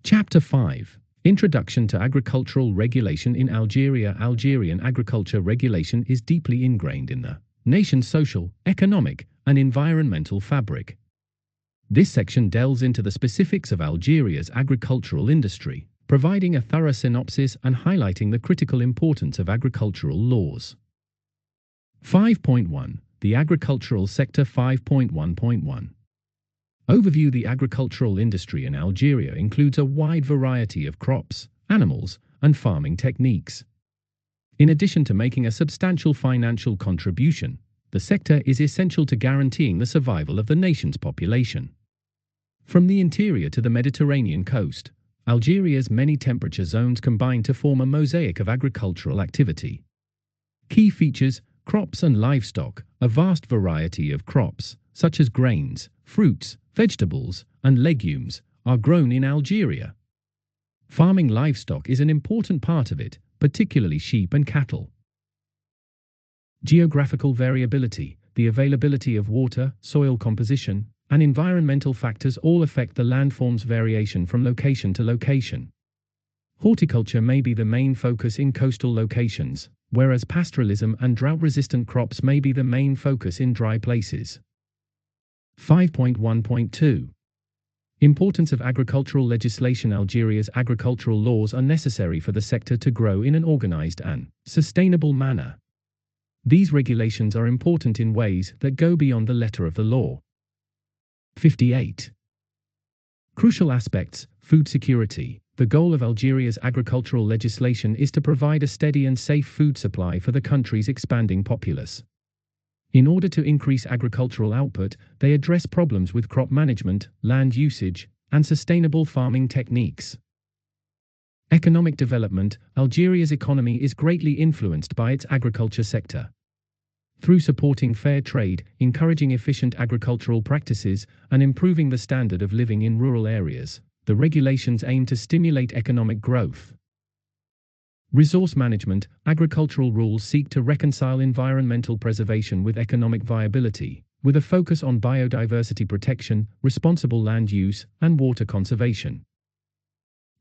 Chapter 5. Introduction to Agricultural Regulation in Algeria. Algerian agriculture regulation is deeply ingrained in the nation's social, economic, and environmental fabric. This section delves into the specifics of Algeria's agricultural industry, providing a thorough synopsis and highlighting the critical importance of agricultural laws. 5.1. The Agricultural Sector. 5.1.1. Overview. The agricultural industry in Algeria includes a wide variety of crops, animals, and farming techniques. In addition to making a substantial financial contribution, the sector is essential to guaranteeing the survival of the nation's population. From the interior to the Mediterranean coast, Algeria's many temperature zones combine to form a mosaic of agricultural activity. Key features: crops and livestock. A vast variety of crops, such as grains, fruits, vegetables, and legumes, are grown in Algeria. Farming livestock is an important part of it, particularly sheep and cattle. Geographical variability. The availability of water, soil composition, and environmental factors all affect the landform's variation from location to location. Horticulture may be the main focus in coastal locations, whereas pastoralism and drought-resistant crops may be the main focus in dry places. 5.1.2. Importance of agricultural legislation. Algeria's agricultural laws are necessary for the sector to grow in an organized and sustainable manner. These regulations are important in ways that go beyond the letter of the law. 58. Crucial aspects. Food security. The goal of Algeria's agricultural legislation is to provide a steady and safe food supply for the country's expanding populace. In order to increase agricultural output, they address problems with crop management, land usage, and sustainable farming techniques. Economic development. Algeria's economy is greatly influenced by its agriculture sector. Through supporting fair trade, encouraging efficient agricultural practices, and improving the standard of living in rural areas, the regulations aim to stimulate economic growth. Resource management. Agricultural rules seek to reconcile environmental preservation with economic viability, with a focus on biodiversity protection, responsible land use, and water conservation.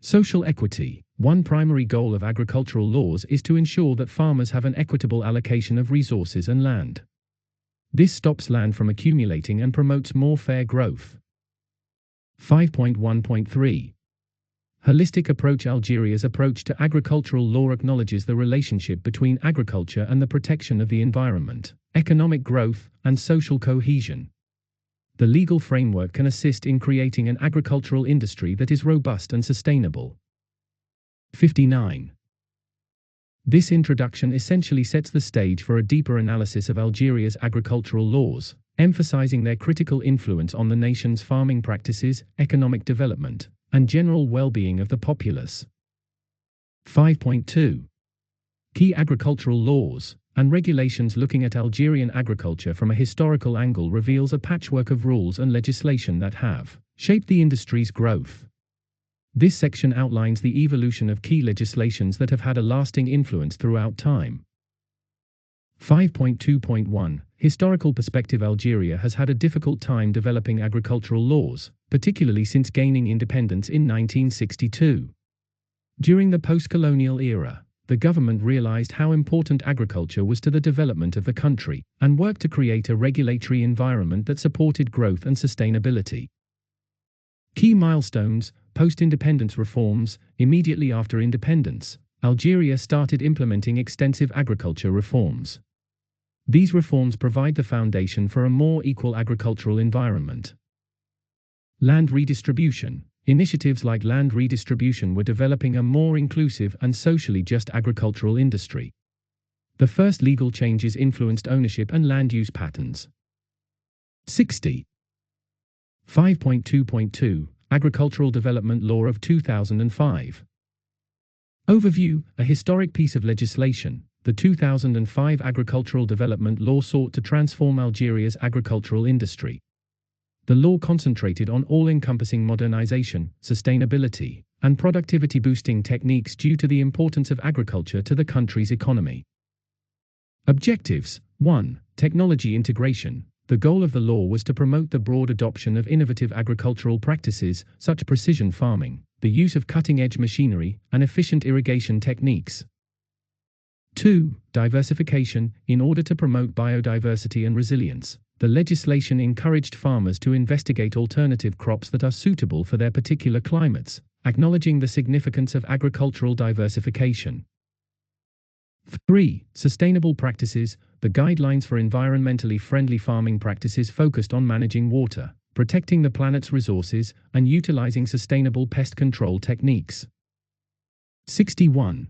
Social equity. One primary goal of agricultural laws is to ensure that farmers have an equitable allocation of resources and land. This stops land from accumulating and promotes more fair growth. 5.1.3. Holistic approach. Algeria's approach to agricultural law acknowledges the relationship between agriculture and the protection of the environment, economic growth, and social cohesion. The legal framework can assist in creating an agricultural industry that is robust and sustainable. 59. This introduction essentially sets the stage for a deeper analysis of Algeria's agricultural laws, emphasizing their critical influence on the nation's farming practices, economic development, and general well-being of the populace. 5.2. Key agricultural laws and regulations. Looking at Algerian agriculture from a historical angle reveals a patchwork of rules and legislation that have shaped the industry's growth. This section outlines the evolution of key legislations that have had a lasting influence throughout time. 5.2.1. Historical perspective. Algeria has had a difficult time developing agricultural laws, particularly since gaining independence in 1962. During the post-colonial era, the government realized how important agriculture was to the development of the country, and worked to create a regulatory environment that supported growth and sustainability. Key milestones. Post-independence reforms. Immediately after independence, Algeria started implementing extensive agriculture reforms. These reforms provide the foundation for a more equal agricultural environment. Land redistribution. Initiatives like land redistribution were developing a more inclusive and socially just agricultural industry. The first legal changes influenced ownership and land use patterns. 60. 5.2.2. Agricultural Development Law of 2005. Overview. A historic piece of legislation, the 2005 Agricultural Development Law sought to transform Algeria's agricultural industry. The law concentrated on all-encompassing modernization, sustainability, and productivity-boosting techniques due to the importance of agriculture to the country's economy. Objectives. 1. Technology integration. The goal of the law was to promote the broad adoption of innovative agricultural practices, such as precision farming, the use of cutting-edge machinery and efficient irrigation techniques. 2. Diversification. In order to promote biodiversity and resilience, the legislation encouraged farmers to investigate alternative crops that are suitable for their particular climates, acknowledging the significance of agricultural diversification. 3. Sustainable practices. The guidelines for environmentally friendly farming practices focused on managing water, protecting the planet's resources, and utilizing sustainable pest control techniques. 61.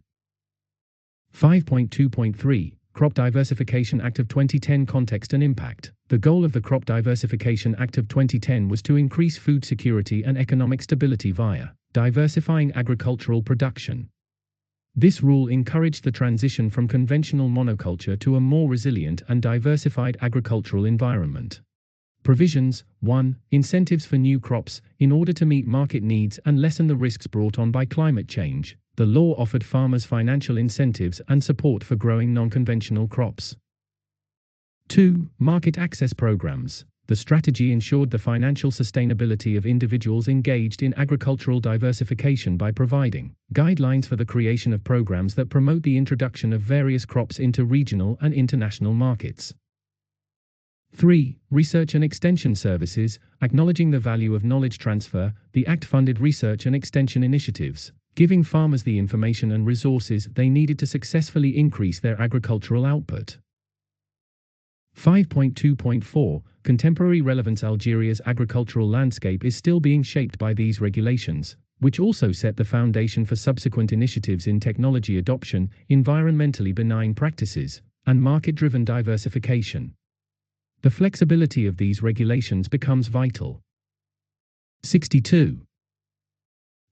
5.2.3 Crop Diversification Act of 2010 Context and Impact. The goal of the Crop Diversification Act of 2010 was to increase food security and economic stability via diversifying agricultural production. This rule encouraged the transition from conventional monoculture to a more resilient and diversified agricultural environment. Provisions. 1. Incentives for new crops. In order to meet market needs and lessen the risks brought on by climate change, the law offered farmers financial incentives and support for growing non-conventional crops. 2. Market access programs. The strategy ensured the financial sustainability of individuals engaged in agricultural diversification by providing guidelines for the creation of programs that promote the introduction of various crops into regional and international markets. 3. Research and extension services. Acknowledging the value of knowledge transfer, the Act funded research and extension initiatives, giving farmers the information and resources they needed to successfully increase their agricultural output. 5.2.4 Contemporary relevance. Algeria's agricultural landscape is still being shaped by these regulations, which also set the foundation for subsequent initiatives in technology adoption, environmentally benign practices, and market-driven diversification. The flexibility of these regulations becomes vital. 62.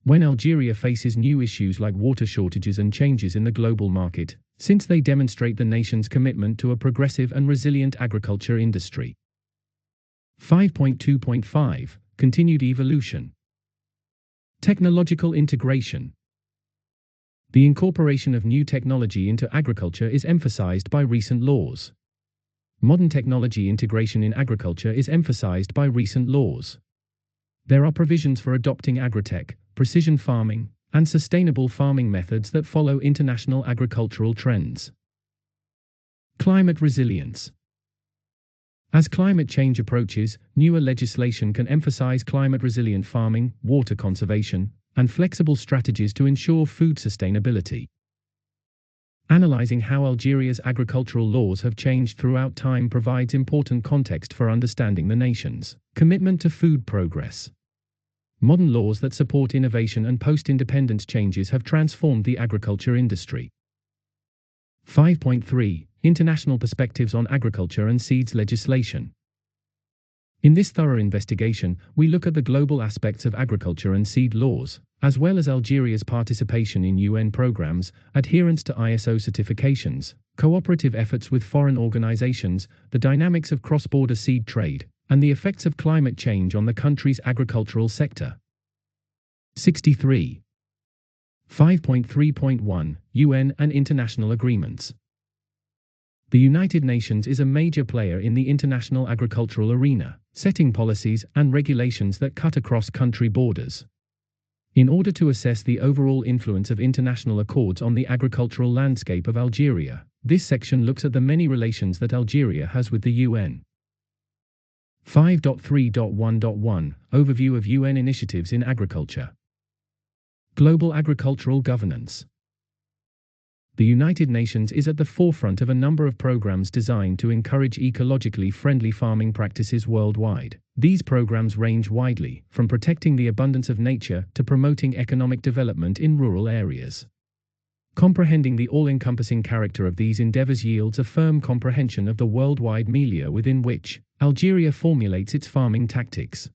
When Algeria faces new issues like water shortages and changes in the global market, since they demonstrate the nation's commitment to a progressive and resilient agriculture industry. 5.2.5 Continued evolution. Technological integration. The incorporation of new technology into agriculture is emphasized by recent laws. Modern technology integration in agriculture is emphasized by recent laws. There are provisions for adopting agritech, precision farming, and sustainable farming methods that follow international agricultural trends. Climate resilience. As climate change approaches, newer legislation can emphasize climate-resilient farming, water conservation, and flexible strategies to ensure food sustainability. Analyzing how Algeria's agricultural laws have changed throughout time provides important context for understanding the nation's commitment to food progress. Modern laws that support innovation and post-independence changes have transformed the agriculture industry. 5.3 International perspectives on agriculture and seeds legislation. In this thorough investigation, we look at the global aspects of agriculture and seed laws, as well as Algeria's participation in UN programs, adherence to ISO certifications, cooperative efforts with foreign organizations, the dynamics of cross-border seed trade, and the effects of climate change on the country's agricultural sector. 63. 5.3.1 UN and international agreements. The United Nations is a major player in the international agricultural arena, setting policies and regulations that cut across country borders. In order to assess the overall influence of international accords on the agricultural landscape of Algeria, this section looks at the many relations that Algeria has with the UN. 5.3.1.1 Overview of UN initiatives in agriculture. Global agricultural governance. The United Nations is at the forefront of a number of programs designed to encourage ecologically friendly farming practices worldwide. These programs range widely, from protecting the abundance of nature to promoting economic development in rural areas. Comprehending the all-encompassing character of these endeavors yields a firm comprehension of the worldwide milieu within which Algeria formulates its farming tactics.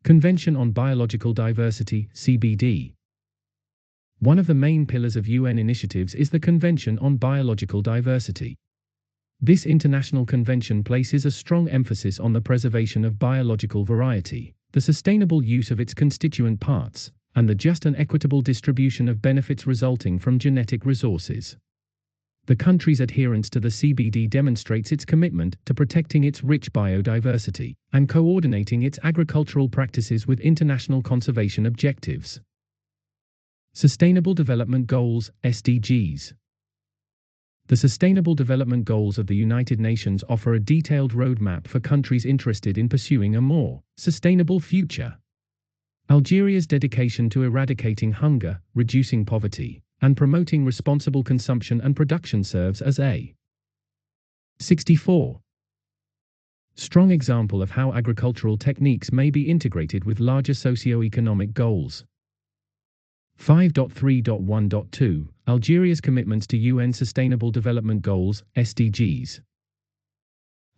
Convention on Biological Diversity, CBD. One of the main pillars of UN initiatives is the Convention on Biological Diversity. This international convention places a strong emphasis on the preservation of biological variety, the sustainable use of its constituent parts, and the just and equitable distribution of benefits resulting from genetic resources. The country's adherence to the CBD demonstrates its commitment to protecting its rich biodiversity and coordinating its agricultural practices with international conservation objectives. Sustainable Development Goals, SDGs. The Sustainable Development Goals of the United Nations offer a detailed roadmap for countries interested in pursuing a more sustainable future. Algeria's dedication to eradicating hunger, reducing poverty, and promoting responsible consumption and production serves as a 64. Strong example of how agricultural techniques may be integrated with larger socio-economic goals. 5.3.1.2 Algeria's commitments to UN Sustainable Development Goals, SDGs.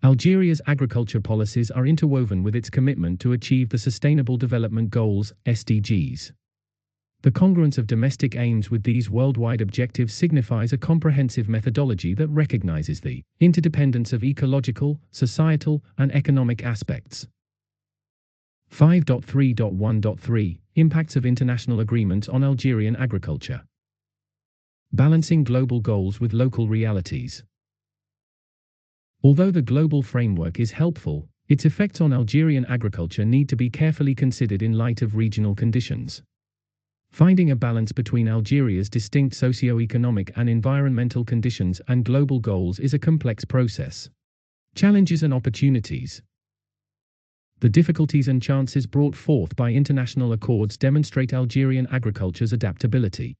Algeria's agriculture policies are interwoven with its commitment to achieve the Sustainable Development Goals, SDGs. The congruence of domestic aims with these worldwide objectives signifies a comprehensive methodology that recognizes the interdependence of ecological, societal, and economic aspects. 5.3.1.3 Impacts of international agreements on Algerian agriculture. Balancing global goals with local realities. Although the global framework is helpful, its effects on Algerian agriculture need to be carefully considered in light of regional conditions. Finding a balance between Algeria's distinct socio-economic and environmental conditions and global goals is a complex process. Challenges and opportunities. The difficulties and chances brought forth by international accords demonstrate Algerian agriculture's adaptability.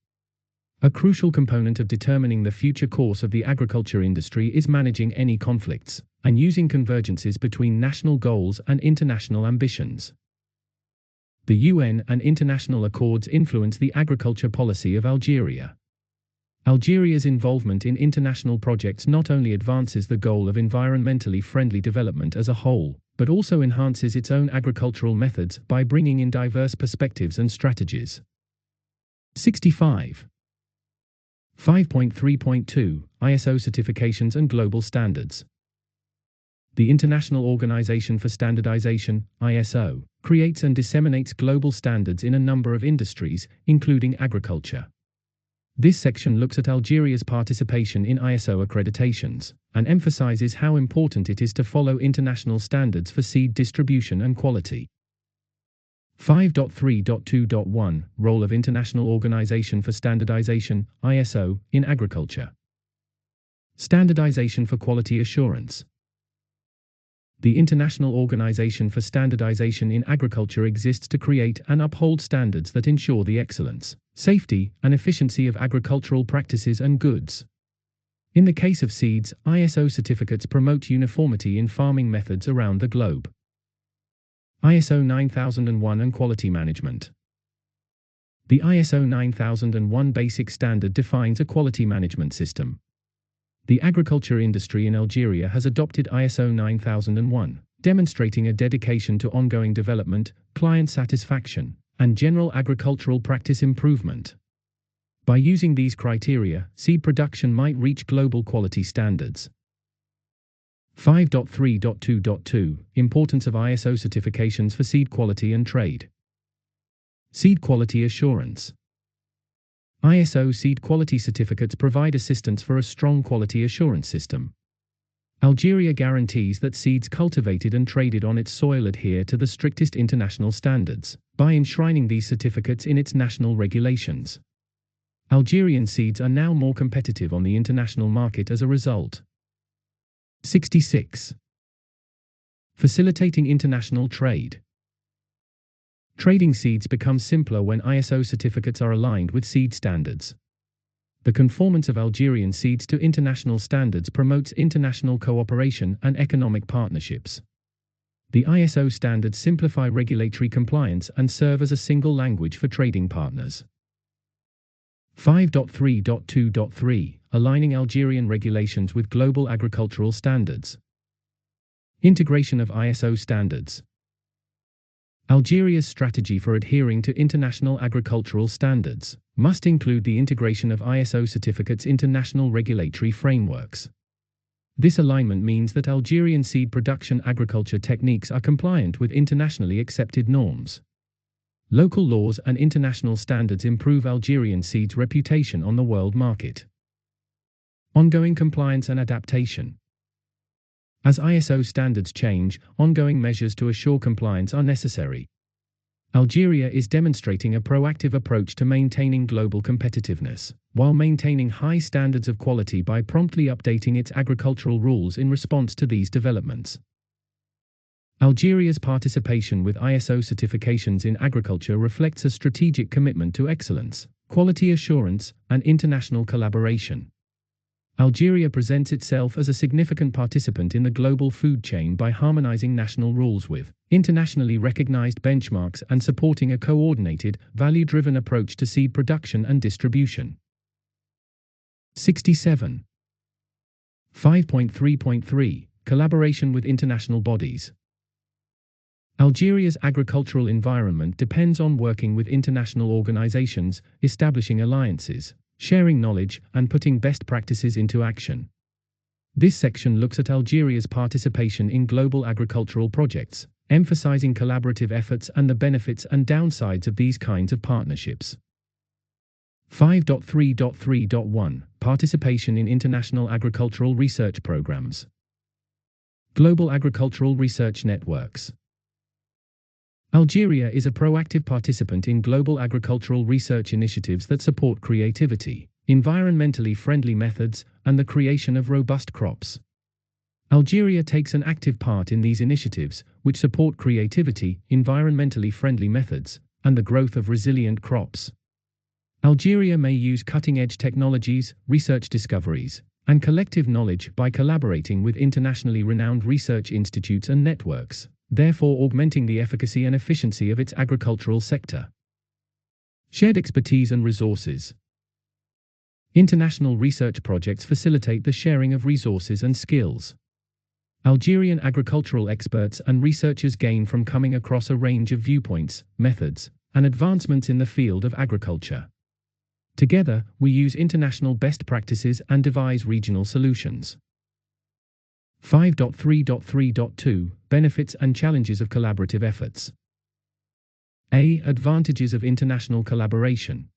A crucial component of determining the future course of the agriculture industry is managing any conflicts and using convergences between national goals and international ambitions. The UN and international accords influence the agriculture policy of Algeria. Algeria's involvement in international projects not only advances the goal of environmentally friendly development as a whole, but also enhances its own agricultural methods by bringing in diverse perspectives and strategies. 65. 5.3.2 ISO certifications and global standards. The International Organization for Standardization, ISO, creates and disseminates global standards in a number of industries, including agriculture. This section looks at Algeria's participation in ISO accreditations and emphasizes how important it is to follow international standards for seed distribution and quality. 5.3.2.1 Role of International Organization for Standardization, ISO, in agriculture. Standardization for quality assurance. The International Organization for Standardization in Agriculture exists to create and uphold standards that ensure the excellence, safety, and efficiency of agricultural practices and goods. In the case of seeds, ISO certificates promote uniformity in farming methods around the globe. ISO 9001 and quality management. The ISO 9001 basic standard defines a quality management system. The agriculture industry in Algeria has adopted ISO 9001, demonstrating a dedication to ongoing development, client satisfaction, and general agricultural practice improvement. By using these criteria, seed production might reach global quality standards. 5.3.2.2 Importance of ISO certifications for seed quality and trade. Seed quality assurance. ISO seed quality certificates provide assistance for a strong quality assurance system. Algeria guarantees that seeds cultivated and traded on its soil adhere to the strictest international standards by enshrining these certificates in its national regulations. Algerian seeds are now more competitive on the international market as a result. 66. Facilitating international trade. Trading seeds becomes simpler when ISO certificates are aligned with seed standards. The conformance of Algerian seeds to international standards promotes international cooperation and economic partnerships. The ISO standards simplify regulatory compliance and serve as a single language for trading partners. 5.3.2.3 Aligning Algerian regulations with global agricultural standards. Integration of ISO standards. Algeria's strategy for adhering to international agricultural standards must include the integration of ISO certificates into national regulatory frameworks. This alignment means that Algerian seed production agriculture techniques are compliant with internationally accepted norms. Local laws and international standards improve Algerian seeds' reputation on the world market. Ongoing compliance and adaptation. As ISO standards change, ongoing measures to assure compliance are necessary. Algeria is demonstrating a proactive approach to maintaining global competitiveness, while maintaining high standards of quality by promptly updating its agricultural rules in response to these developments. Algeria's participation with ISO certifications in agriculture reflects a strategic commitment to excellence, quality assurance, and international collaboration. Algeria presents itself as a significant participant in the global food chain by harmonizing national rules with internationally recognized benchmarks and supporting a coordinated, value-driven approach to seed production and distribution. 67. 5.3.3 Collaboration with international bodies. Algeria's agricultural environment depends on working with international organizations, establishing alliances, sharing knowledge, and putting best practices into action. This section looks at Algeria's participation in global agricultural projects, emphasizing collaborative efforts and the benefits and downsides of these kinds of partnerships. 5.3.3.1 Participation in international agricultural research programs. Global agricultural research networks. Algeria is a proactive participant in global agricultural research initiatives that support creativity, environmentally friendly methods, and the creation of robust crops. Algeria takes an active part in these initiatives, which support creativity, environmentally friendly methods, and the growth of resilient crops. Algeria may use cutting-edge technologies, research discoveries, and collective knowledge by collaborating with internationally renowned research institutes and networks, therefore augmenting the efficacy and efficiency of its agricultural sector. Shared expertise and resources. International research projects facilitate the sharing of resources and skills. Algerian agricultural experts and researchers gain from coming across a range of viewpoints, methods, and advancements in the field of agriculture. Together, we use international best practices and devise regional solutions. 5.3.3.2 Benefits and challenges of collaborative efforts. A. Advantages of international collaboration.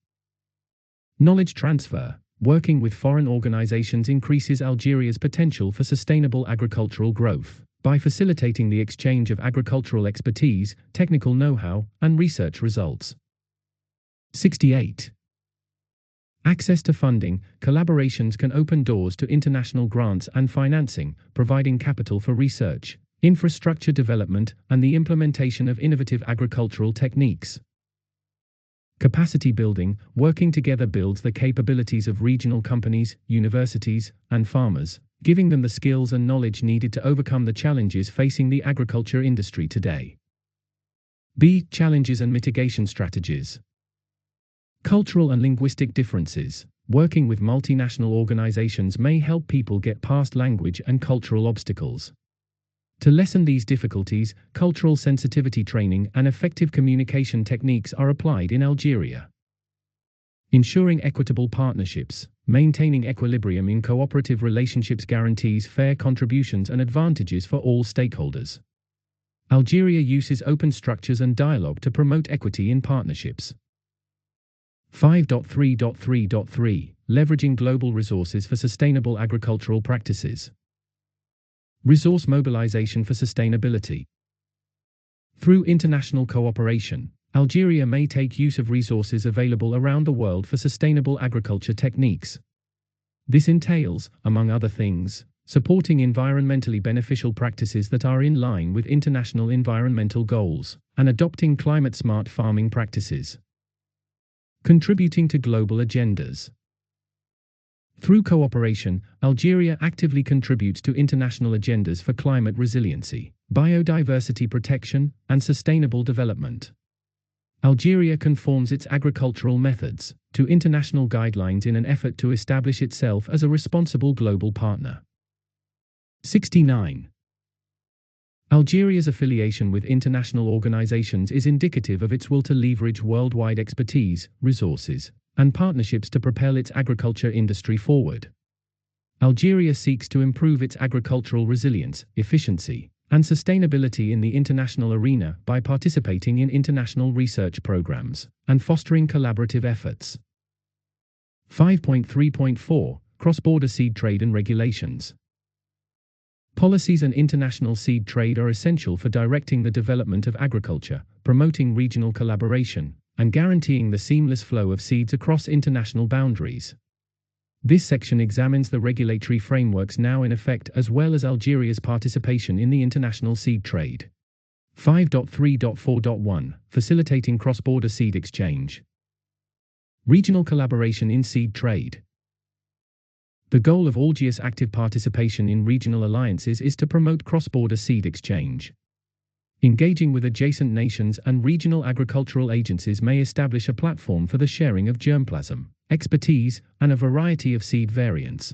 Knowledge transfer. Working with foreign organizations increases Algeria's potential for sustainable agricultural growth by facilitating the exchange of agricultural expertise, technical know-how, and research results. 68. Access to funding. Collaborations can open doors to international grants and financing, providing capital for research, infrastructure development, and the implementation of innovative agricultural techniques. Capacity building. Working together builds the capabilities of regional companies, universities, and farmers, giving them the skills and knowledge needed to overcome the challenges facing the agriculture industry today. B. Challenges and mitigation strategies. Cultural and linguistic differences. Working with multinational organizations may help people get past language and cultural obstacles. To lessen these difficulties, cultural sensitivity training and effective communication techniques are applied in Algeria. Ensuring equitable partnerships. Maintaining equilibrium in cooperative relationships guarantees fair contributions and advantages for all stakeholders. Algeria uses open structures and dialogue to promote equity in partnerships. 5.3.3.3 Leveraging global resources for sustainable agricultural practices. Resource mobilization for sustainability. Through international cooperation, Algeria may take use of resources available around the world for sustainable agriculture techniques. This entails, among other things, supporting environmentally beneficial practices that are in line with international environmental goals, and adopting climate-smart farming practices. Contributing to global agendas. Through cooperation, Algeria actively contributes to international agendas for climate resiliency, biodiversity protection, and sustainable development. Algeria conforms its agricultural methods to international guidelines in an effort to establish itself as a responsible global partner. 69. Algeria's affiliation with international organizations is indicative of its will to leverage worldwide expertise, resources, and partnerships to propel its agriculture industry forward. Algeria seeks to improve its agricultural resilience, efficiency, and sustainability in the international arena by participating in international research programs and fostering collaborative efforts. 5.3.4 Cross-border seed trade and regulations. Policies and international seed trade are essential for directing the development of agriculture, promoting regional collaboration, and guaranteeing the seamless flow of seeds across international boundaries. This section examines the regulatory frameworks now in effect as well as Algeria's participation in the international seed trade. 5.3.4.1 Facilitating cross-border seed exchange. Regional collaboration in seed trade. The goal of Algiers' active participation in regional alliances is to promote cross-border seed exchange. Engaging with adjacent nations and regional agricultural agencies may establish a platform for the sharing of germplasm, expertise, and a variety of seed variants.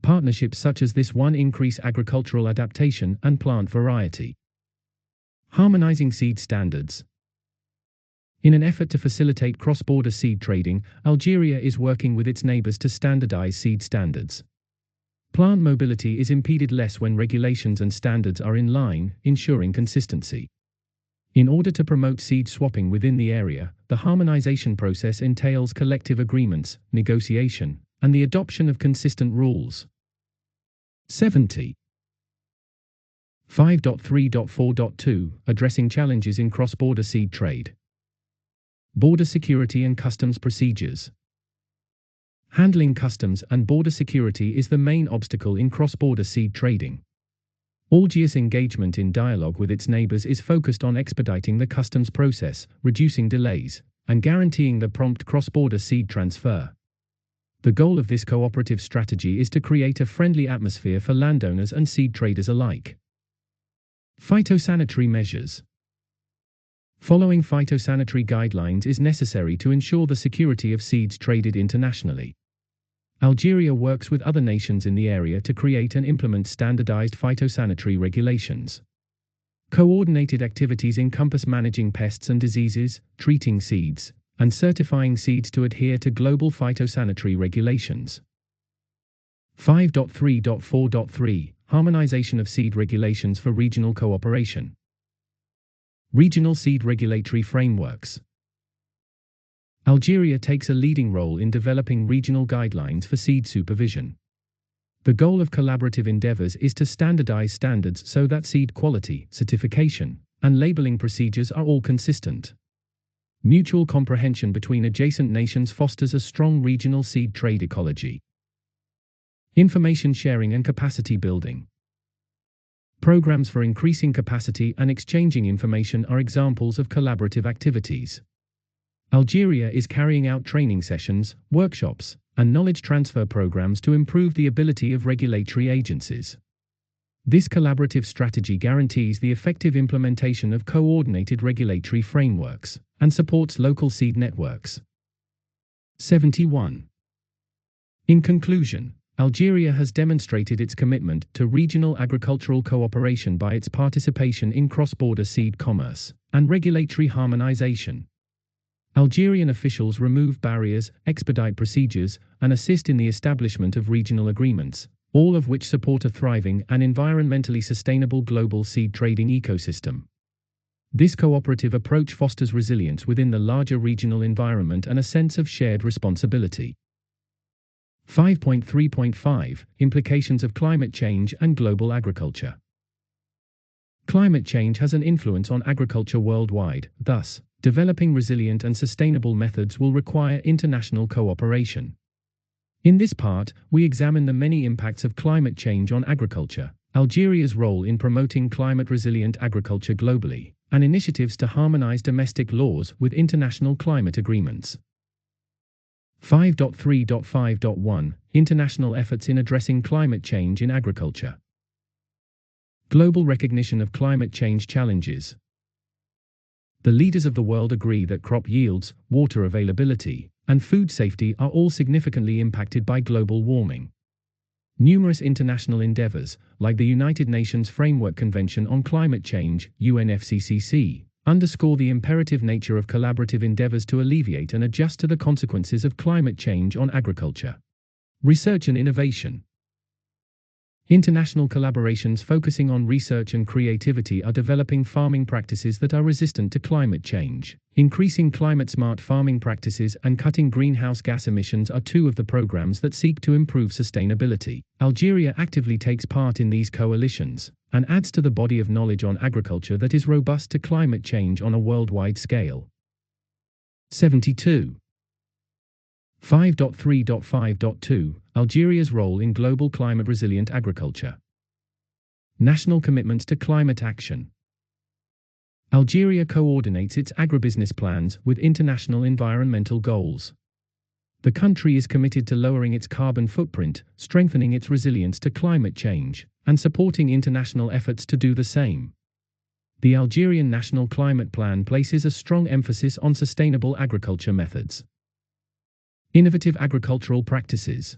Partnerships such as this one increase agricultural adaptation and plant variety. Harmonizing seed standards. In an effort to facilitate cross-border seed trading, Algeria is working with its neighbors to standardize seed standards. Plant mobility is impeded less when regulations and standards are in line, ensuring consistency. In order to promote seed swapping within the area, the harmonization process entails collective agreements, negotiation, and the adoption of consistent rules. 70. 5.3.4.2 Addressing challenges in cross-border seed trade. Border security and customs procedures. Handling customs and border security is the main obstacle in cross-border seed trading. Algiers' engagement in dialogue with its neighbors is focused on expediting the customs process, reducing delays, and guaranteeing the prompt cross-border seed transfer. The goal of this cooperative strategy is to create a friendly atmosphere for landowners and seed traders alike. Phytosanitary measures. Following phytosanitary guidelines is necessary to ensure the security of seeds traded internationally. Algeria works with other nations in the area to create and implement standardized phytosanitary regulations. Coordinated activities encompass managing pests and diseases, treating seeds, and certifying seeds to adhere to global phytosanitary regulations. 5.3.4.3 Harmonization of seed regulations for regional cooperation. Regional seed regulatory frameworks. Algeria takes a leading role in developing regional guidelines for seed supervision. The goal of collaborative endeavors is to standardize standards so that seed quality, certification, and labeling procedures are all consistent. Mutual comprehension between adjacent nations fosters a strong regional seed trade ecology. Information sharing and capacity building. Programs for increasing capacity and exchanging information are examples of collaborative activities. Algeria is carrying out training sessions, workshops, and knowledge transfer programs to improve the ability of regulatory agencies. This collaborative strategy guarantees the effective implementation of coordinated regulatory frameworks and supports local seed networks. 71. In conclusion, Algeria has demonstrated its commitment to regional agricultural cooperation by its participation in cross-border seed commerce and regulatory harmonization. Algerian officials remove barriers, expedite procedures, and assist in the establishment of regional agreements, all of which support a thriving and environmentally sustainable global seed trading ecosystem. This cooperative approach fosters resilience within the larger regional environment and a sense of shared responsibility. 5.3.5 Implications of climate change and global agriculture. Climate change has an influence on agriculture worldwide, thus, developing resilient and sustainable methods will require international cooperation. In this part, we examine the many impacts of climate change on agriculture, Algeria's role in promoting climate-resilient agriculture globally, and initiatives to harmonize domestic laws with international climate agreements. 5.3.5.1 International efforts in addressing climate change in agriculture. Global recognition of climate change challenges. The leaders of the world agree that crop yields, water availability, and food safety are all significantly impacted by global warming. Numerous international endeavors, like the United Nations Framework Convention on Climate Change, UNFCCC, underscore the imperative nature of collaborative endeavors to alleviate and adjust to the consequences of climate change on agriculture. Research and innovation. International collaborations focusing on research and creativity are developing farming practices that are resistant to climate change. Increasing climate-smart farming practices and cutting greenhouse gas emissions are two of the programs that seek to improve sustainability. Algeria actively takes part in these coalitions and adds to the body of knowledge on agriculture that is robust to climate change on a worldwide scale. 72. 5.3.5.2 Algeria's role in global climate-resilient agriculture. National commitments to climate action. Algeria coordinates its agribusiness plans with international environmental goals. The country is committed to lowering its carbon footprint, strengthening its resilience to climate change, and supporting international efforts to do the same. The Algerian National Climate Plan places a strong emphasis on sustainable agriculture methods. Innovative agricultural practices.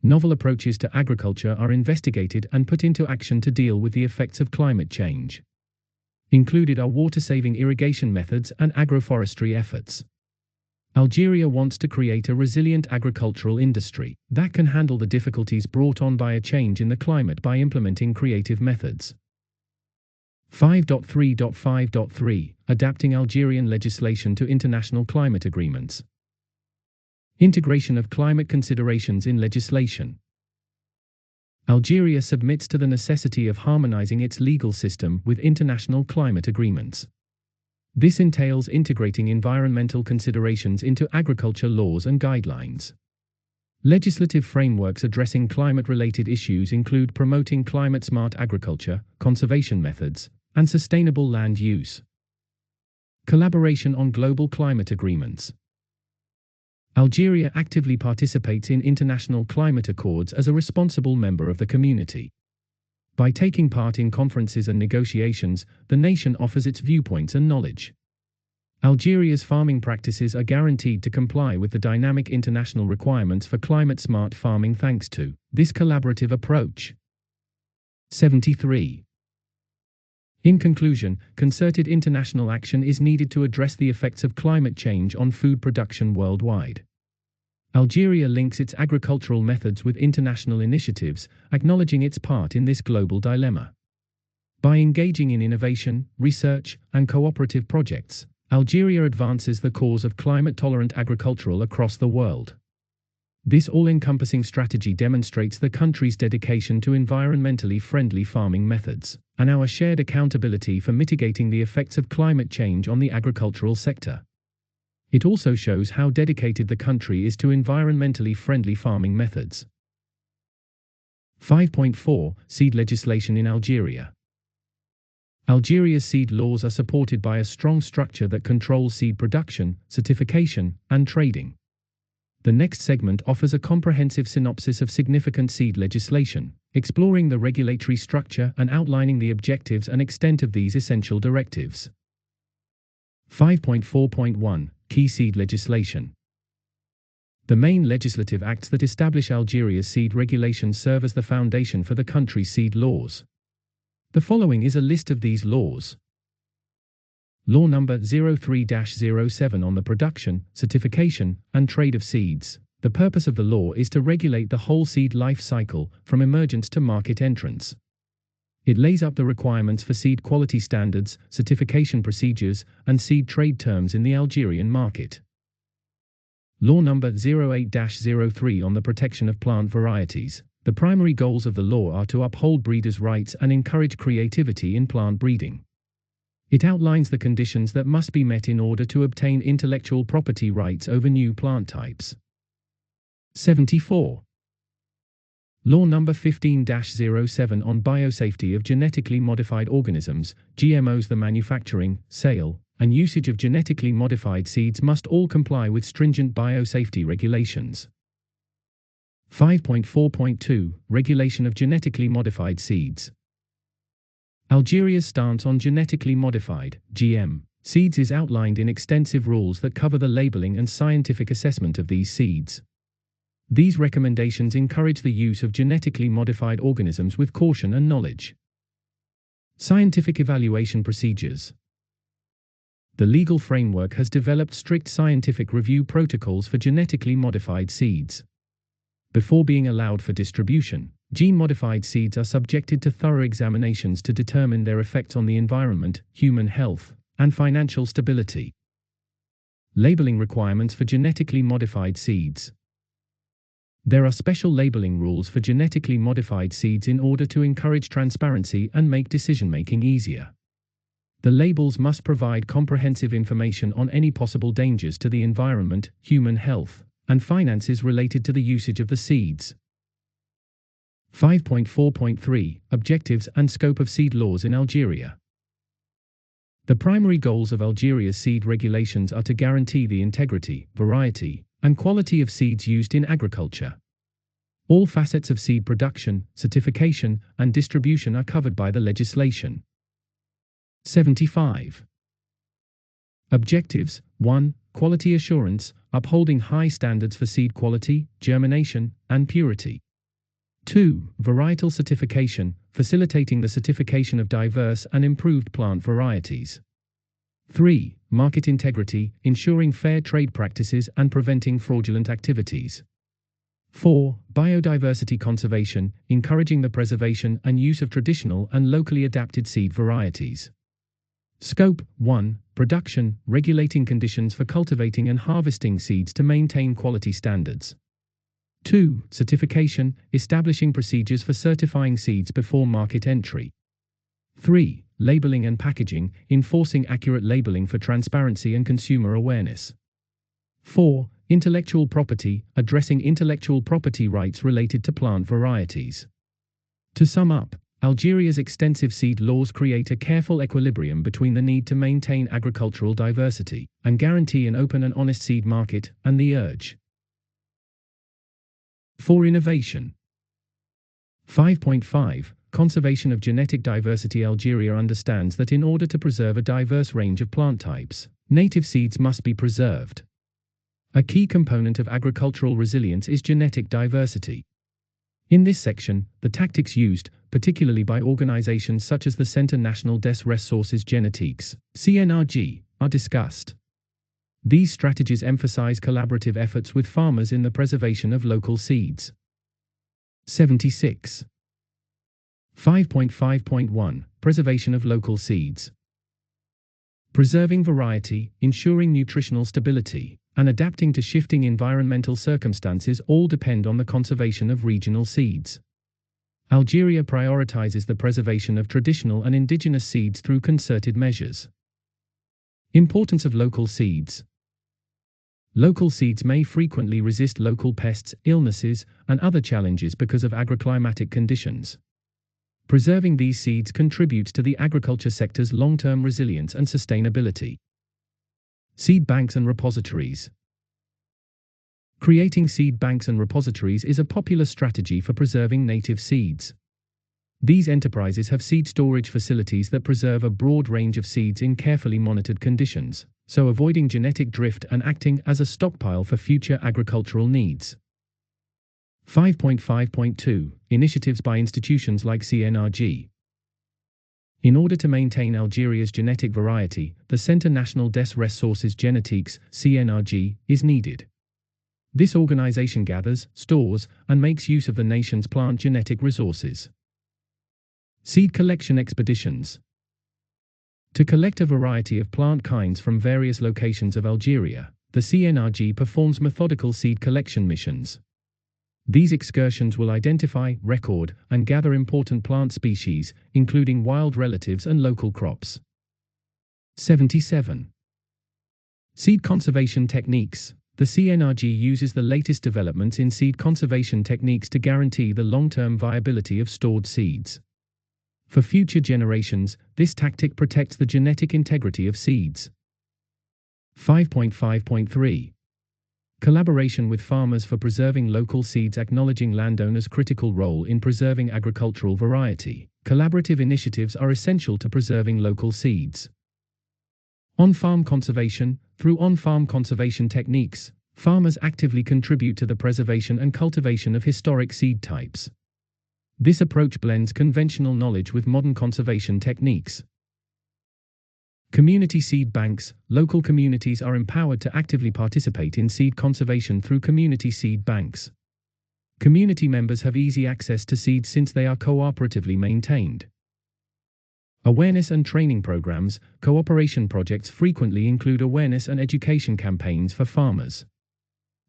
Novel approaches to agriculture are investigated and put into action to deal with the effects of climate change. Included are water-saving irrigation methods and agroforestry efforts. Algeria wants to create a resilient agricultural industry that can handle the difficulties brought on by a change in the climate by implementing creative methods. 5.3.5.3 Adapting Algerian legislation to international climate agreements. Integration of climate considerations in legislation. Algeria submits to the necessity of harmonizing its legal system with international climate agreements. This entails integrating environmental considerations into agriculture laws and guidelines. Legislative frameworks addressing climate-related issues include promoting climate-smart agriculture, conservation methods, and sustainable land use. Collaboration on global climate agreements. Algeria actively participates in international climate accords as a responsible member of the community. By taking part in conferences and negotiations, the nation offers its viewpoints and knowledge. Algeria's farming practices are guaranteed to comply with the dynamic international requirements for climate-smart farming thanks to this collaborative approach. 73. In conclusion, concerted international action is needed to address the effects of climate change on food production worldwide. Algeria links its agricultural methods with international initiatives, acknowledging its part in this global dilemma. By engaging in innovation, research, and cooperative projects, Algeria advances the cause of climate-tolerant agriculture across the world. This all-encompassing strategy demonstrates the country's dedication to environmentally friendly farming methods and our shared accountability for mitigating the effects of climate change on the agricultural sector. It also shows how dedicated the country is to environmentally friendly farming methods. 5.4 Seed legislation in Algeria. Algeria's seed laws are supported by a strong structure that controls seed production, certification, and trading. The next segment offers a comprehensive synopsis of significant seed legislation, exploring the regulatory structure and outlining the objectives and extent of these essential directives. 5.4.1 Key seed legislation. The main legislative acts that establish Algeria's seed regulations serve as the foundation for the country's seed laws. The following is a list of these laws. Law number 03-07 on the production, certification, and trade of seeds. The purpose of the law is to regulate the whole seed life cycle, from emergence to market entrance. It lays out the requirements for seed quality standards, certification procedures, and seed trade terms in the Algerian market. Law number 08-03 on the protection of plant varieties. The primary goals of the law are to uphold breeders' rights and encourage creativity in plant breeding. It outlines the conditions that must be met in order to obtain intellectual property rights over new plant types. 74. Law number 15-07 on biosafety of genetically modified organisms, GMOs. The manufacturing, sale, and usage of genetically modified seeds must all comply with stringent biosafety regulations. 5.4.2 Regulation of genetically modified seeds. Algeria's stance on genetically modified (GM) seeds is outlined in extensive rules that cover the labeling and scientific assessment of these seeds. These recommendations encourage the use of genetically modified organisms with caution and knowledge. Scientific evaluation procedures. The legal framework has developed strict scientific review protocols for genetically modified seeds. Before being allowed for distribution, Gene-modified seeds are subjected to thorough examinations to determine their effects on the environment, human health, and financial stability. Labeling requirements for genetically modified seeds. There are special labeling rules for genetically modified seeds in order to encourage transparency and make decision-making easier. The labels must provide comprehensive information on any possible dangers to the environment, human health, and finances related to the usage of the seeds. 5.4.3 Objectives and Scope of Seed Laws in Algeria. The primary goals of Algeria's seed regulations are to guarantee the integrity, variety, and quality of seeds used in agriculture. All facets of seed production, certification, and distribution are covered by the legislation. 75. Objectives. 1. Quality assurance, upholding high standards for seed quality, germination, and purity. 2. Varietal certification, facilitating the certification of diverse and improved plant varieties. 3. Market integrity, ensuring fair trade practices and preventing fraudulent activities. 4. Biodiversity conservation, encouraging the preservation and use of traditional and locally adapted seed varieties. Scope. 1. Production, regulating conditions for cultivating and harvesting seeds to maintain quality standards. 2. Certification, establishing procedures for certifying seeds before market entry. 3. Labeling and packaging, enforcing accurate labeling for transparency and consumer awareness. 4. Intellectual property, addressing intellectual property rights related to plant varieties. To sum up, Algeria's extensive seed laws create a careful equilibrium between the need to maintain agricultural diversity and guarantee an open and honest seed market, and the urge for innovation. 5.5 Conservation of genetic diversity. Algeria understands that in order to preserve a diverse range of plant types, native seeds must be preserved. A key component of agricultural resilience is genetic diversity. In this section, the tactics used, particularly by organizations such as the Centre National des Ressources Génétiques, CNRG, are discussed. These strategies emphasize collaborative efforts with farmers in the preservation of local seeds. 76. 5.5.1 Preservation of local seeds. Preserving variety, ensuring nutritional stability, and adapting to shifting environmental circumstances all depend on the conservation of regional seeds. Algeria prioritizes the preservation of traditional and indigenous seeds through concerted measures. Importance of local seeds. Local seeds may frequently resist local pests, illnesses, and other challenges because of agroclimatic conditions. Preserving these seeds contributes to the agriculture sector's long-term resilience and sustainability. Seed banks and repositories. Creating seed banks and repositories is a popular strategy for preserving native seeds. These enterprises have seed storage facilities that preserve a broad range of seeds in carefully monitored conditions, so avoiding genetic drift and acting as a stockpile for future agricultural needs. 5.5.2 Initiatives by institutions like CNRG. In order to maintain Algeria's genetic variety, the Centre National des Ressources Génétiques, CNRG, is needed. This organization gathers, stores, and makes use of the nation's plant genetic resources. Seed collection expeditions. To collect a variety of plant kinds from various locations of Algeria, the CNRG performs methodical seed collection missions. These excursions will identify, record, and gather important plant species, including wild relatives and local crops. 77. Seed conservation techniques. The CNRG uses the latest developments in seed conservation techniques to guarantee the long-term viability of stored seeds. For future generations, this tactic protects the genetic integrity of seeds. 5.5.3 Collaboration with farmers for preserving local seeds. Acknowledging landowners' critical role in preserving agricultural variety, collaborative initiatives are essential to preserving local seeds. On-farm conservation. Through on-farm conservation techniques, farmers actively contribute to the preservation and cultivation of historic seed types. This approach blends conventional knowledge with modern conservation techniques. Community seed banks. Local communities are empowered to actively participate in seed conservation through community seed banks. Community members have easy access to seeds since they are cooperatively maintained. Awareness and training programs. Cooperation projects frequently include awareness and education campaigns for farmers.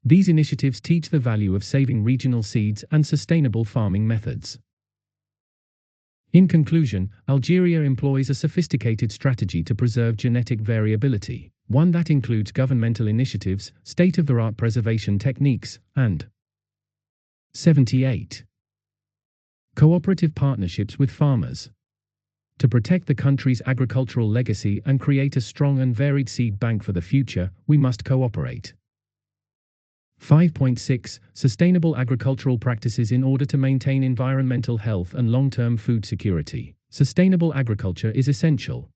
These initiatives teach the value of saving regional seeds and sustainable farming methods. In conclusion, Algeria employs a sophisticated strategy to preserve genetic variability, one that includes governmental initiatives, state-of-the-art preservation techniques, and 78. Cooperative partnerships with farmers. To protect the country's agricultural legacy and create a strong and varied seed bank for the future, we must cooperate. 5.6 Sustainable agricultural practices. In order to maintain environmental health and long-term food security, sustainable agriculture is essential.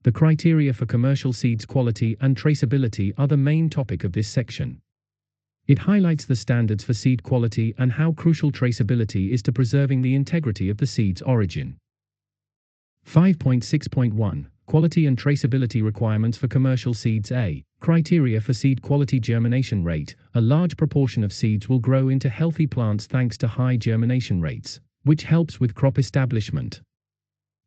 The criteria for commercial seeds quality and traceability are the main topic of this section. It highlights the standards for seed quality and how crucial traceability is to preserving the integrity of the seed's origin. 5.6.1 Quality and traceability requirements for commercial seeds. Criteria for seed quality. Germination rate. A large proportion of seeds will grow into healthy plants thanks to high germination rates, which helps with crop establishment.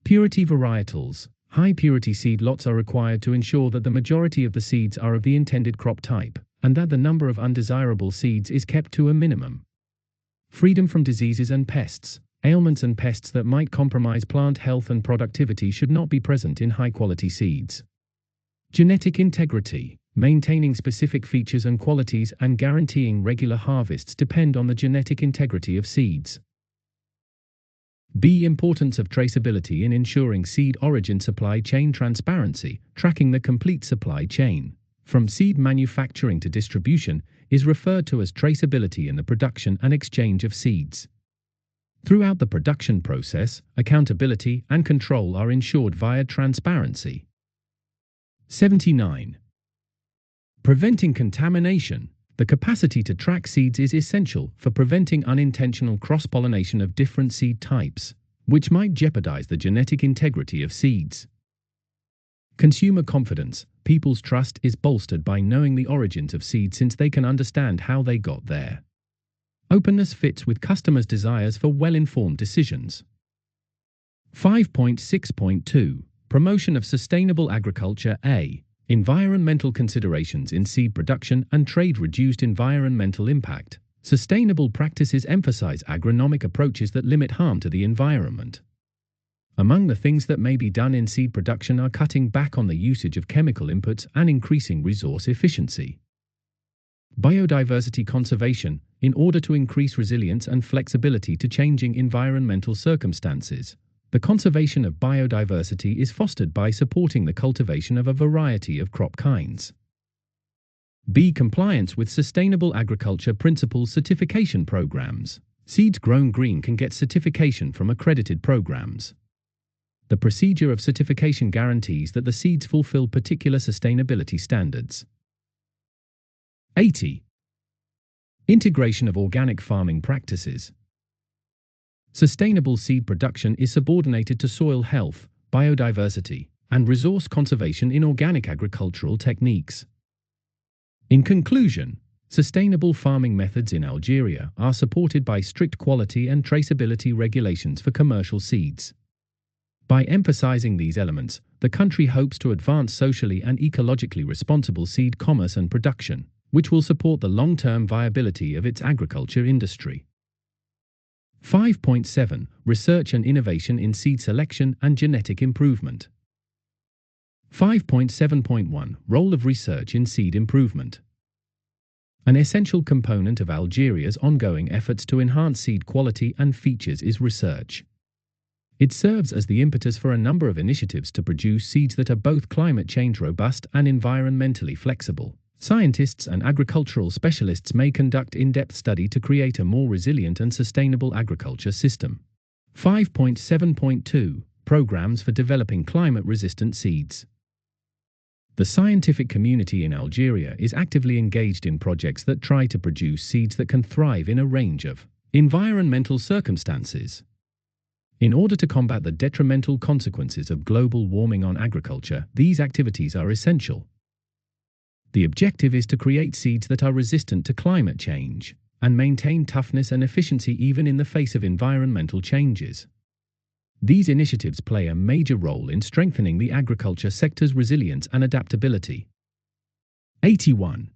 Purity. Varietals. High purity seed lots are required to ensure that the majority of the seeds are of the intended crop type, and that the number of undesirable seeds is kept to a minimum. Freedom from diseases and pests. Ailments and pests that might compromise plant health and productivity should not be present in high-quality seeds. Genetic integrity. Maintaining specific features and qualities and guaranteeing regular harvests depend on the genetic integrity of seeds. B. Importance of traceability in ensuring seed origin. Supply chain transparency. Tracking the complete supply chain, from seed manufacturing to distribution, is referred to as traceability in the production and exchange of seeds. Throughout the production process, accountability and control are ensured via transparency. 79. Preventing contamination. The capacity to track seeds is essential for preventing unintentional cross-pollination of different seed types, which might jeopardize the genetic integrity of seeds. Consumer confidence. People's trust is bolstered by knowing the origins of seeds since they can understand how they got there. Openness fits with customers' desires for well-informed decisions. 5.6.2 Promotion of sustainable agriculture. Environmental considerations in seed production and trade. Reduced environmental impact. Sustainable practices emphasize agronomic approaches that limit harm to the environment. Among the things that may be done in seed production are cutting back on the usage of chemical inputs and increasing resource efficiency. Biodiversity conservation. In order to increase resilience and flexibility to changing environmental circumstances, the conservation of biodiversity is fostered by supporting the cultivation of a variety of crop kinds. B. Compliance with sustainable agriculture principles. Certification programs. Seeds grown green can get certification from accredited programs. The procedure of certification guarantees that the seeds fulfill particular sustainability standards. 80. Integration of organic farming practices. Sustainable seed production is subordinated to soil health, biodiversity, and resource conservation in organic agricultural techniques. In conclusion, sustainable farming methods in Algeria are supported by strict quality and traceability regulations for commercial seeds. By emphasizing these elements, the country hopes to advance socially and ecologically responsible seed commerce and production, which will support the long-term viability of its agriculture industry. 5.7 Research and innovation in seed selection and genetic improvement. 5.7.1 Role of research in seed improvement. An essential component of Algeria's ongoing efforts to enhance seed quality and features is research. It serves as the impetus for a number of initiatives to produce seeds that are both climate change robust and environmentally flexible. Scientists and agricultural specialists may conduct in-depth study to create a more resilient and sustainable agriculture system. 5.7.2 Programs for developing climate-resistant seeds. The scientific community in Algeria is actively engaged in projects that try to produce seeds that can thrive in a range of environmental circumstances. In order to combat the detrimental consequences of global warming on agriculture, these activities are essential. The objective is to create seeds that are resistant to climate change and maintain toughness and efficiency even in the face of environmental changes. These initiatives play a major role in strengthening the agriculture sector's resilience and adaptability. 81.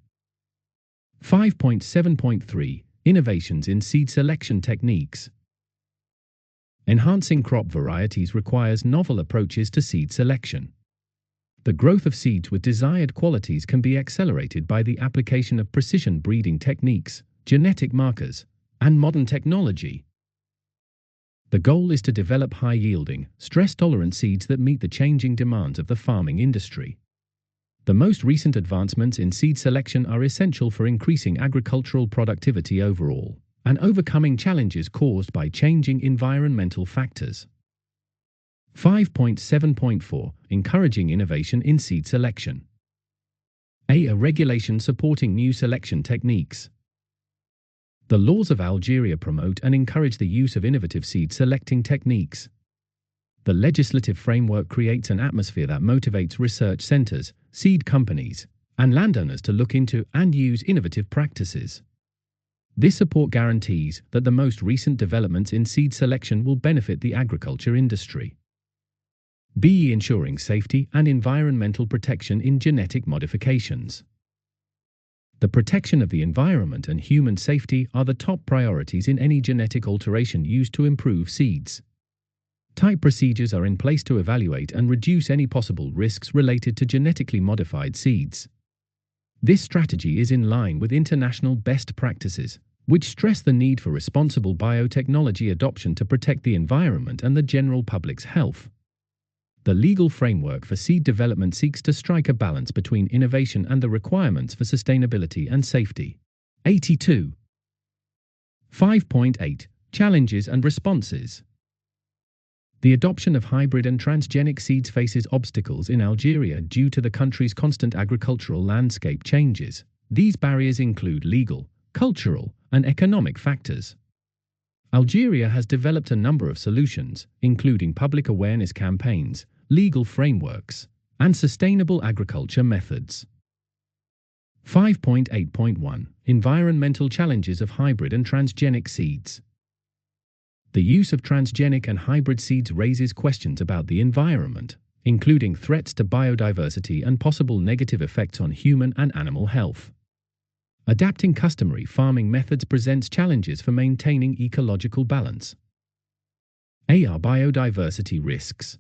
5.7.3 Innovations in seed selection techniques. Enhancing crop varieties requires novel approaches to seed selection. The growth of seeds with desired qualities can be accelerated by the application of precision breeding techniques, genetic markers, and modern technology. The goal is to develop high-yielding, stress-tolerant seeds that meet the changing demands of the farming industry. The most recent advancements in seed selection are essential for increasing agricultural productivity overall and overcoming challenges caused by changing environmental factors. 5.7.4 Encouraging innovation in seed selection. A regulation supporting new selection techniques. The laws of Algeria promote and encourage the use of innovative seed selecting techniques. The legislative framework creates an atmosphere that motivates research centers, seed companies, and landowners to look into and use innovative practices. This support guarantees that the most recent developments in seed selection will benefit the agriculture industry. B. Ensuring safety and environmental protection in genetic modifications. The protection of the environment and human safety are the top priorities in any genetic alteration used to improve seeds. Tight procedures are in place to evaluate and reduce any possible risks related to genetically modified seeds. This strategy is in line with international best practices, which stress the need for responsible biotechnology adoption to protect the environment and the general public's health. The legal framework for seed development seeks to strike a balance between innovation and the requirements for sustainability and safety. 82. 5.8 Challenges and responses. The adoption of hybrid and transgenic seeds faces obstacles in Algeria due to the country's constant agricultural landscape changes. These barriers include legal, cultural, and economic factors. Algeria has developed a number of solutions, including public awareness campaigns, legal frameworks, and sustainable agriculture methods. 5.8.1 Environmental challenges of hybrid and transgenic seeds. The use of transgenic and hybrid seeds raises questions about the environment, including threats to biodiversity and possible negative effects on human and animal health. Adapting customary farming methods presents challenges for maintaining ecological balance. AR biodiversity risks.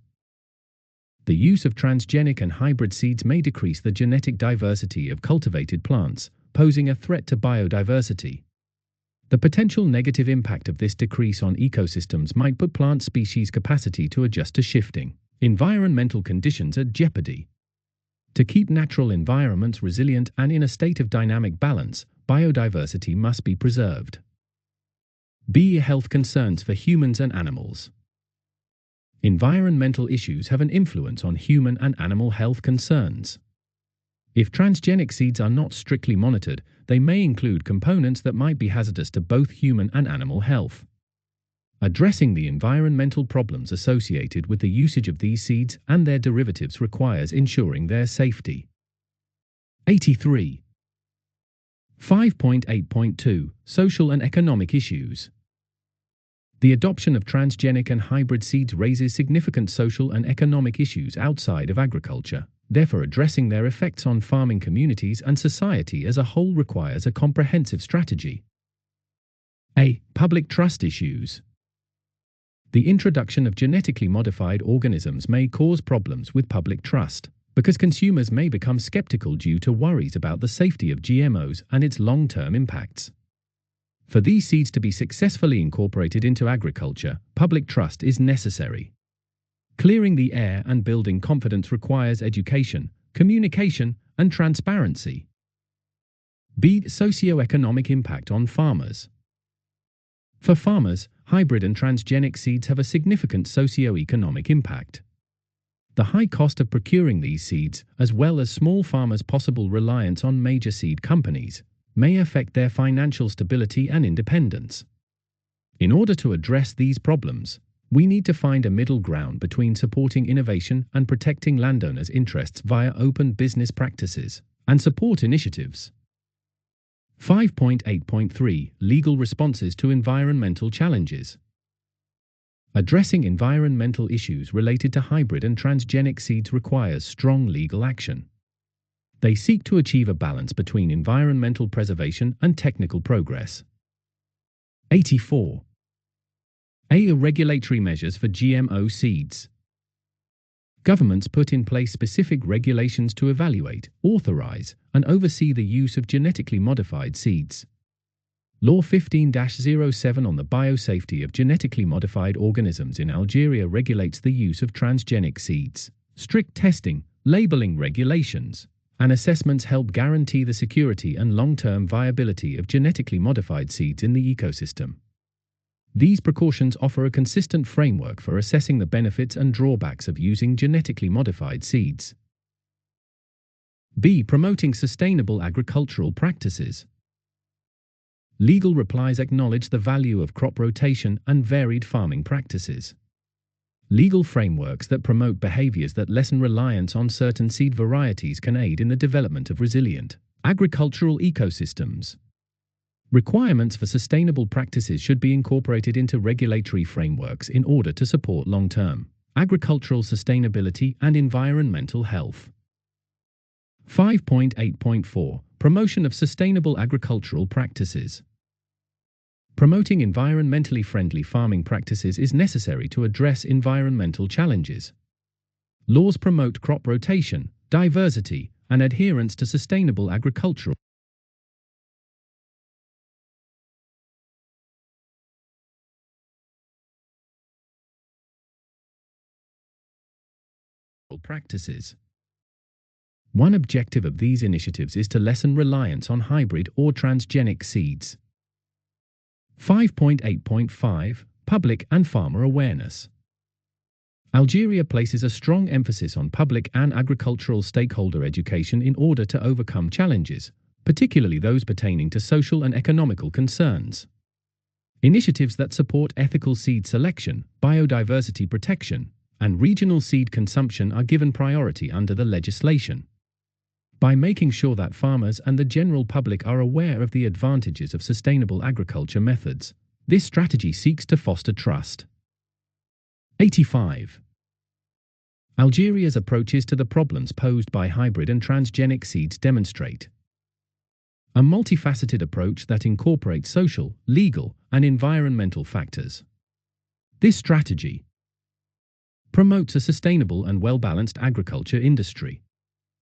The use of transgenic and hybrid seeds may decrease the genetic diversity of cultivated plants, posing a threat to biodiversity. The potential negative impact of this decrease on ecosystems might put plant species' capacity to adjust to shifting environmental conditions at jeopardy. To keep natural environments resilient and in a state of dynamic balance, biodiversity must be preserved. B. Health concerns for humans and animals. Environmental issues have an influence on human and animal health concerns. If transgenic seeds are not strictly monitored, they may include components that might be hazardous to both human and animal health. Addressing the environmental problems associated with the usage of these seeds and their derivatives requires ensuring their safety. 83. 5.8.2 Social and economic issues. The adoption of transgenic and hybrid seeds raises significant social and economic issues outside of agriculture. Therefore, addressing their effects on farming communities and society as a whole requires a comprehensive strategy. A. Public trust issues. The introduction of genetically modified organisms may cause problems with public trust, because consumers may become skeptical due to worries about the safety of GMOs and its long-term impacts. For these seeds to be successfully incorporated into agriculture, public trust is necessary. Clearing the air and building confidence requires education, communication, and transparency. B. Socioeconomic impact on farmers. For farmers, hybrid and transgenic seeds have a significant socio-economic impact. The high cost of procuring these seeds, as well as small farmers' possible reliance on major seed companies, may affect their financial stability and independence. In order to address these problems, we need to find a middle ground between supporting innovation and protecting landowners' interests via open business practices and support initiatives. 5.8.3 Legal responses to environmental challenges. Addressing environmental issues related to hybrid and transgenic seeds requires strong legal action. They seek to achieve a balance between environmental preservation and technical progress. 84. Regulatory measures for GMO seeds. Governments put in place specific regulations to evaluate, authorize, and oversee the use of genetically modified seeds. Law 15-07 on the biosafety of genetically modified organisms in Algeria regulates the use of transgenic seeds. Strict testing, labeling regulations, and assessments help guarantee the security and long-term viability of genetically modified seeds in the ecosystem. These precautions offer a consistent framework for assessing the benefits and drawbacks of using genetically modified seeds. B. Promoting sustainable agricultural practices. Legal replies acknowledge the value of crop rotation and varied farming practices. Legal frameworks that promote behaviors that lessen reliance on certain seed varieties can aid in the development of resilient agricultural ecosystems. Requirements for sustainable practices should be incorporated into regulatory frameworks in order to support long-term agricultural sustainability and environmental health. 5.8.4 Promotion of sustainable agricultural practices. Promoting environmentally friendly farming practices is necessary to address environmental challenges. Laws promote crop rotation, diversity, and adherence to sustainable agricultural practices. One objective of these initiatives is to lessen reliance on hybrid or transgenic seeds. 5.8.5 Public and farmer awareness. Algeria places a strong emphasis on public and agricultural stakeholder education in order to overcome challenges, particularly those pertaining to social and economical concerns. Initiatives that support ethical seed selection, biodiversity protection, and regional seed consumption are given priority under the legislation. By making sure that farmers and the general public are aware of the advantages of sustainable agriculture methods, this strategy seeks to foster trust. 85. Algeria's approaches to the problems posed by hybrid and transgenic seeds demonstrate a multifaceted approach that incorporates social, legal, and environmental factors. This strategy promotes a sustainable and well-balanced agriculture industry.